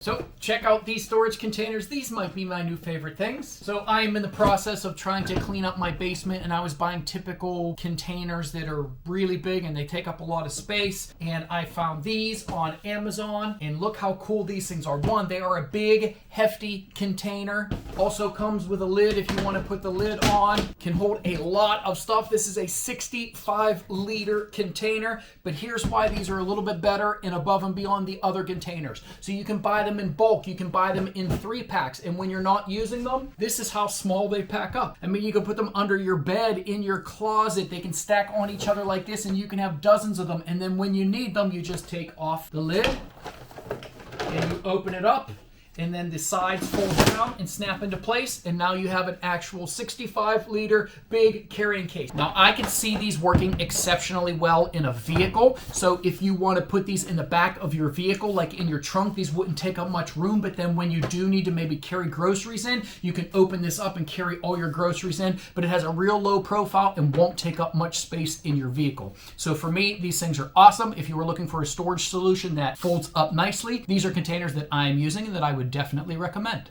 So check out these storage containers. These might be my new favorite things. So I am in the process of trying to clean up my basement, and I was buying typical containers that are really big and they take up a lot of space. And I found these on Amazon, and look how cool these things are. One, they are a big, hefty container. Also comes with a lid if you want to put the lid on. Can hold a lot of stuff. This is a 65-liter container, but here's why these are a little bit better and above and beyond the other containers. So you can buy them in bulk, you can buy them in 3-packs, and when you're not using them, this is how small they pack up. I mean, you can put them under your bed, in your closet, they can stack on each other like this, and you can have dozens of them, and then when you need them, you just take off the lid, and you open it up, and then the sides fold down and snap into place, and now you have an actual 65-liter big carrying case. Now, I can see these working exceptionally well in a vehicle, so if you want to put these in the back of your vehicle, like in your trunk, these wouldn't take up much room, but then when you do need to maybe carry groceries in, you can open this up and carry all your groceries in, but it has a real low profile and won't take up much space in your vehicle. So for me, these things are awesome. If you were looking for a storage solution that folds up nicely, these are containers that I'm using and that I would definitely recommend.